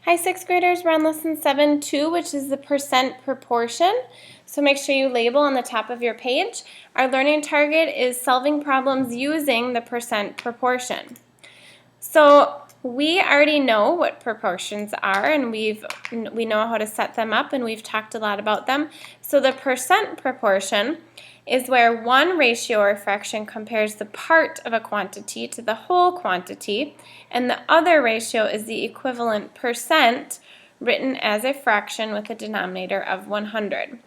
Hi, sixth graders. We're on lesson 7-2, which is the percent proportion. So make sure you label on the top of your page. Our learning target is solving problems using the percent proportion. So we already know what proportions are, and we know how to set them up, and we've talked a lot about them. So the percent proportion is where one ratio or fraction compares the part of a quantity to the whole quantity, and the other ratio is the equivalent percent written as a fraction with a denominator of 100.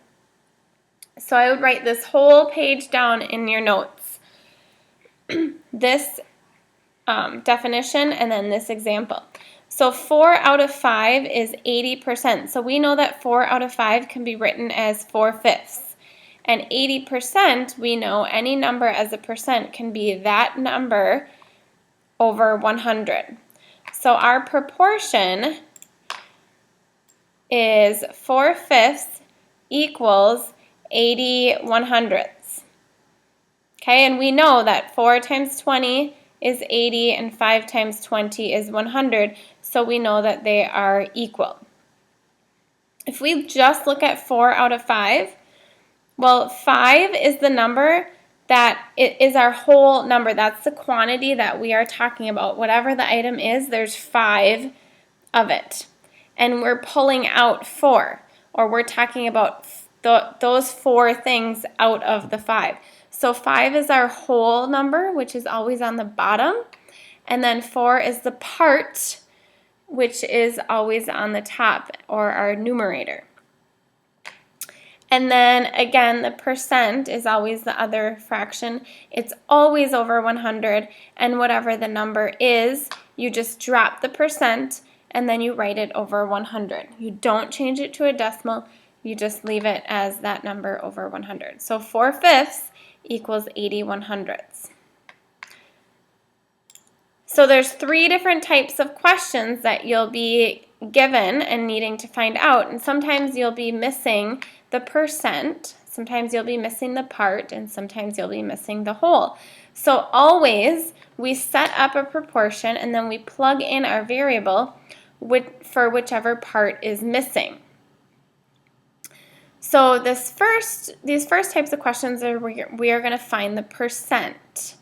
So I would write this whole page down in your notes. This definition and then this example. So 4 out of 5 is 80%. So we know that 4 out of 5 can be written as 4/5. And 80%, we know any number as a percent can be that number over 100. So our proportion is 4/5 equals 80/100. Okay, and we know that 4 times 20 is 80 and 5 times 20 is 100, so we know that they are equal. If we just look at 4 out of 5, well, 5 is the number that it is our whole number. That's the quantity that we are talking about. Whatever the item is, there's 5 of it. And we're pulling out 4, or we're talking about those 4 things out of the 5. So 5 is our whole number, which is always on the bottom. And then 4 is the part, which is always on the top, or our numerator. And then again, the percent is always the other fraction. It's always over 100, and whatever the number is, you just drop the percent and then you write it over 100. You don't change it to a decimal, you just leave it as that number over 100. So 4/5 equals 80/100. So there's 3 different types of questions that you'll be given and needing to find out, and sometimes you'll be missing the percent, sometimes you'll be missing the part, and sometimes you'll be missing the whole. So always we set up a proportion and then we plug in our variable for whichever part is missing. So these first types of questions are we are going to find the percent.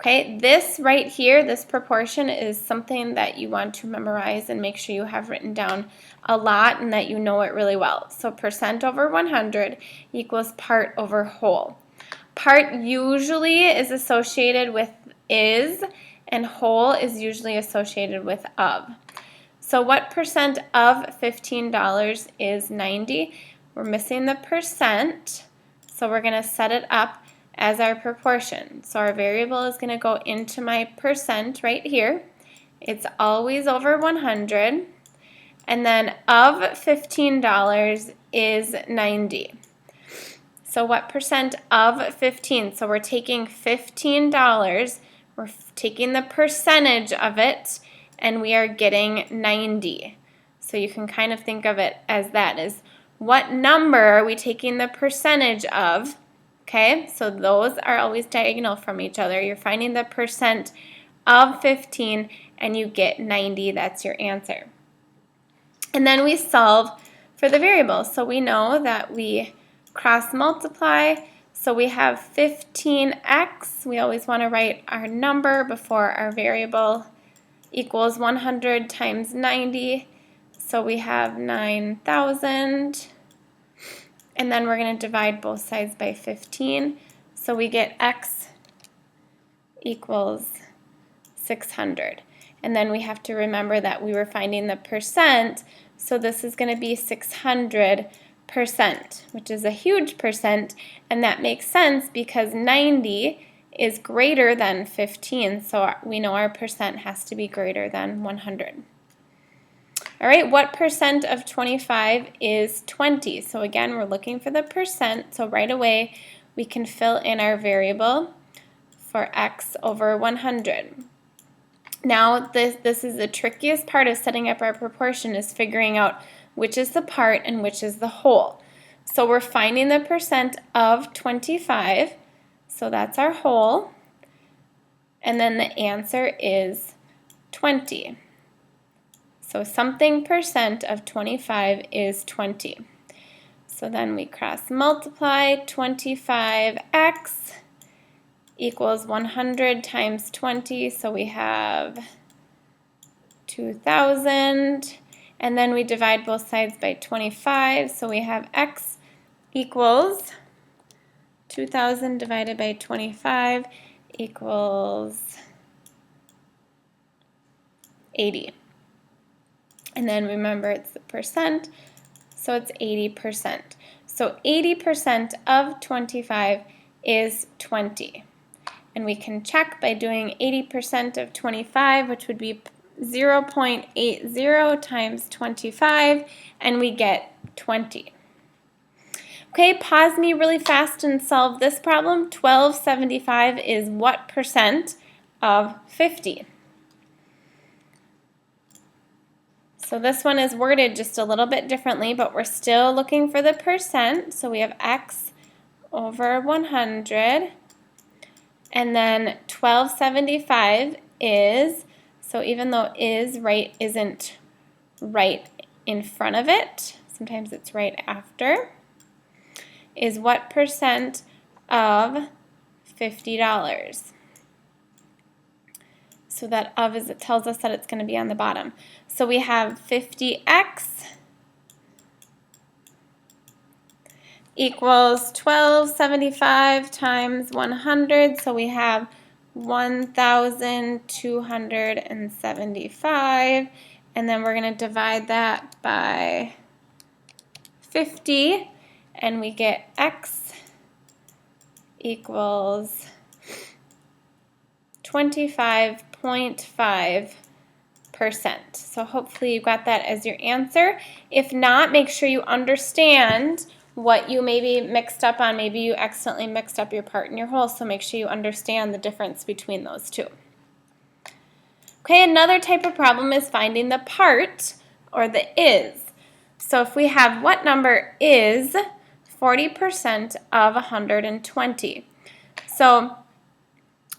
Okay, this right here, this proportion is something that you want to memorize and make sure you have written down a lot and that you know it really well. So percent over 100 equals part over whole. Part usually is associated with is, and whole is usually associated with of. So what percent of $15 is 90? We're missing the percent, so we're going to set it up as our proportion. So our variable is going to go into my percent right here. It's always over 100. And then of $15 is 90. So what percent of 15? So we're taking $15, we're taking the percentage of it, and we are getting 90. So you can kind of think of it as that is what number are we taking the percentage of? Okay, so those are always diagonal from each other. You're finding the percent of 15 and you get 90. That's your answer. And then we solve for the variable. So we know that we cross multiply. So we have 15x. We always want to write our number before our variable equals 100 times 90. So we have 9,000. And then we're going to divide both sides by 15. So we get x equals 600. And then we have to remember that we were finding the percent, so this is going to be 600%, which is a huge percent, and that makes sense because 90 is greater than 15, so we know our percent has to be greater than 100. All right, what percent of 25 is 20? So again, we're looking for the percent, so right away we can fill in our variable for x over 100. Now, this is the trickiest part of setting up our proportion, is figuring out which is the part and which is the whole. So we're finding the percent of 25, so that's our whole, and then the answer is 20. So something percent of 25 is 20. So then we cross multiply. 25x equals 100 times 20. So we have 2,000. And then we divide both sides by 25. So we have x equals 2,000 divided by 25 equals 80. And then remember it's the percent, so it's 80%. So 80% of 25 is 20. And we can check by doing 80% of 25, which would be 0.80 times 25, and we get 20. Okay, pause me really fast and solve this problem. 1275 is what percent of 50? So this one is worded just a little bit differently, but we're still looking for the percent. So we have x over 100. And then 1275 is, so even though is right isn't right in front of it, sometimes it's right after, is what percent of $50? So that of is, it tells us that it's going to be on the bottom. So we have 50x equals 1275 times 100. So we have 1,275. And then we're going to divide that by 50. And we get x equals 25.5%. So hopefully you got that as your answer. If not, make sure you understand what you maybe mixed up on. Maybe you accidentally mixed up your part and your whole, so make sure you understand the difference between those two. Okay, another type of problem is finding the part, or the is. So if we have what number is 40% of 120? So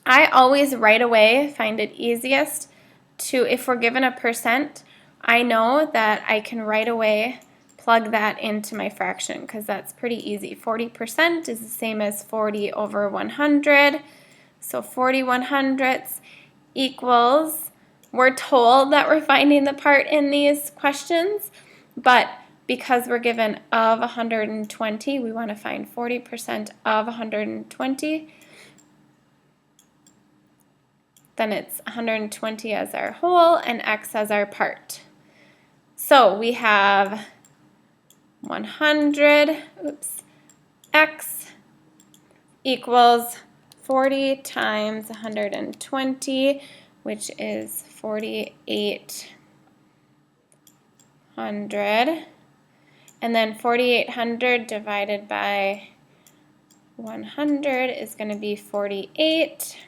I always right away find it easiest to, if we're given a percent, I know that I can right away plug that into my fraction because that's pretty easy. 40% is the same as 40 over 100. So 40 100ths equals, we're told that we're finding the part in these questions, but because we're given of 120, we want to find 40% of 120. Then it's 120 as our whole and x as our part. So we have 100, x equals 40 times 120, which is 4,800. And then 4,800 divided by 100 is going to be 48.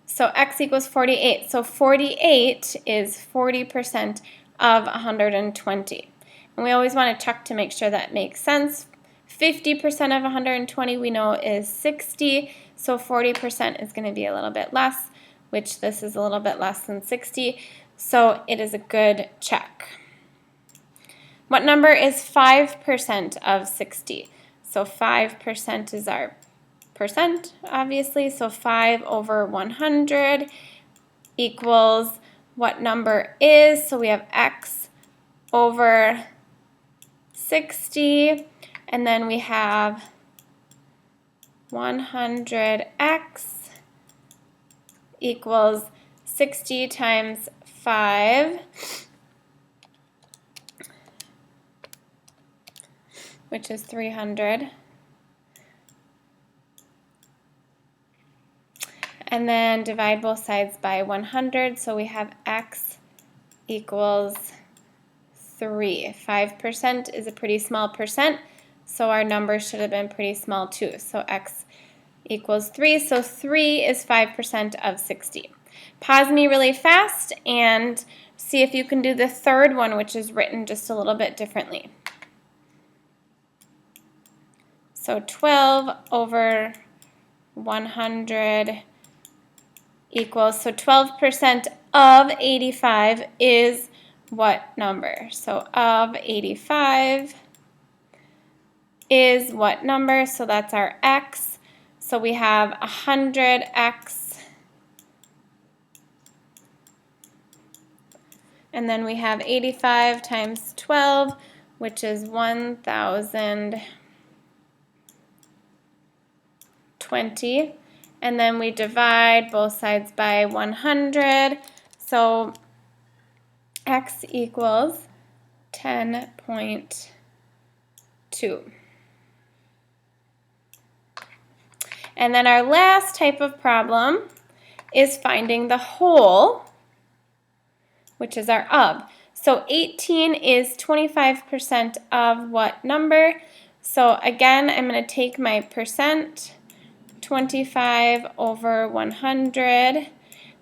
So x equals 48. So 48 is 40% of 120. And we always want to check to make sure that makes sense. 50% of 120 we know is 60. So 40% is going to be a little bit less, which this is a little bit less than 60. So it is a good check. What number is 5% of 60? So 5% is our percent, obviously. So 5 over 100 equals what number is. So we have x over 60, and then we have 100x equals 60 times 5, which is 300. And then divide both sides by 100, so we have x equals 3. 5% is a pretty small percent, so our number should have been pretty small too. So x equals 3, so 3 is 5% of 60. Pause me really fast and see if you can do the third one, which is written just a little bit differently. So 12 over 100 equals, so 12% of 85 is what number? So of 85 is what number? So that's our x. So we have 100x, and then we have 85 times 12, which is 1,020. And then we divide both sides by 100. So x equals 10.2. And then our last type of problem is finding the whole, which is our of. So 18 is 25% of what number? So again, I'm going to take my percent, 25 over 100.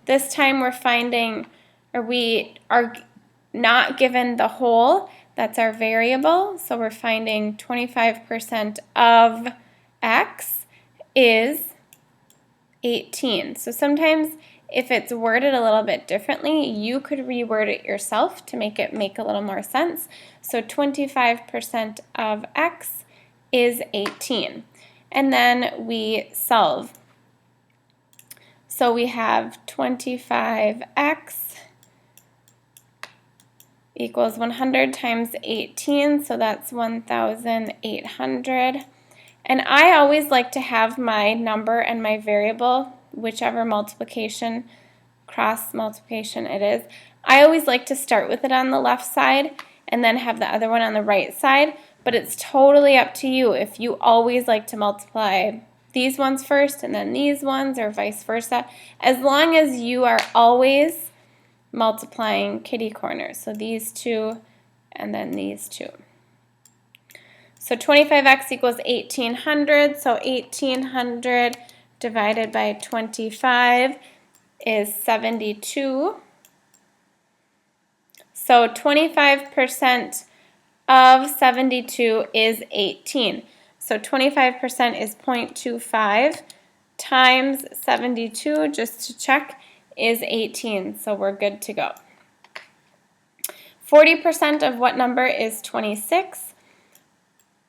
This time we're finding, or we are not given the whole. That's our variable. So we're finding 25% of x is 18. So sometimes if it's worded a little bit differently, you could reword it yourself to make it make a little more sense. So 25% of x is 18. And then we solve. So we have 25x equals 100 times 18, so that's 1,800. And I always like to have my number and my variable, whichever multiplication, cross multiplication it is, I always like to start with it on the left side and then have the other one on the right side, but it's totally up to you if you always like to multiply these ones first and then these ones, or vice versa, as long as you are always multiplying kitty corners. So these two and then these two. So 25x equals 1,800, so 1,800 divided by 25 is 72. So 25% of 72 is 18. So 25% is 0.25 times 72, just to check, is 18. So we're good to go. 40% of what number is 26?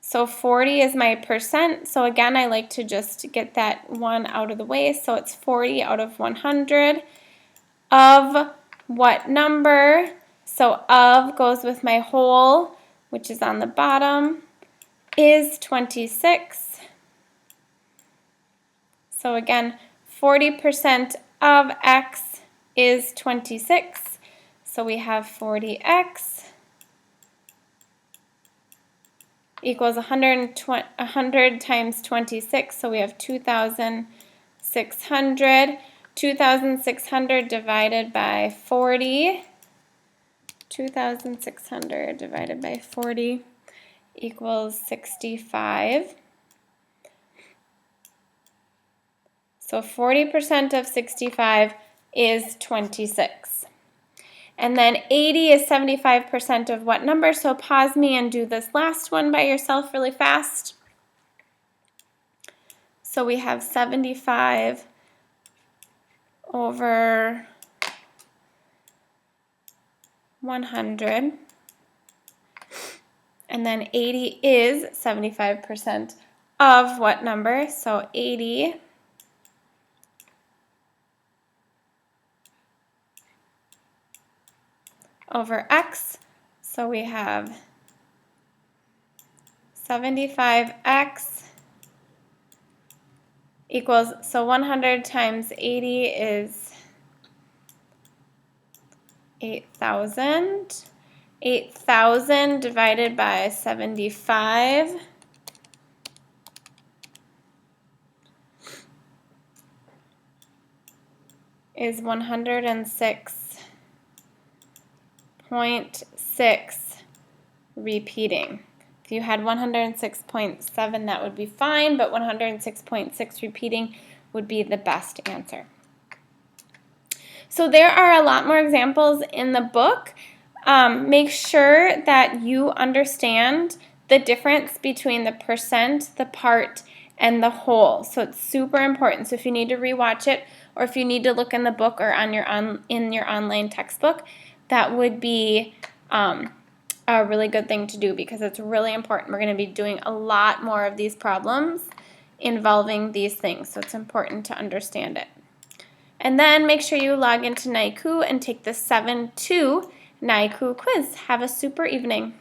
So 40 is my percent. So again, I like to just get that one out of the way. So it's 40 out of 100. Of what number? So of goes with my whole, which is on the bottom, is 26. So again, 40% of x is 26. So we have 40x equals 100 times 26, so we have 2,600. 2,600 divided by 40. 2,600 divided by 40 equals 65. So 40% of 65 is 26. And then 80 is 75% of what number? So pause me and do this last one by yourself really fast. So we have 75 over 100. And then 80 is 75% of what number? So 80 over x, so we have 75x equals, so 100 times 80 is 8,000. 8,000 divided by 75 is 106.6 repeating. If you had 106.7, that would be fine, but 106.6 repeating would be the best answer. So there are a lot more examples in the book. Make sure that you understand the difference between the percent, the part, and the whole. So it's super important. So if you need to rewatch it, or if you need to look in the book or in your online textbook, that would be a really good thing to do because it's really important. We're going to be doing a lot more of these problems involving these things, so it's important to understand it. And then make sure you log into NICU and take the 7-2 NICU quiz. Have a super evening.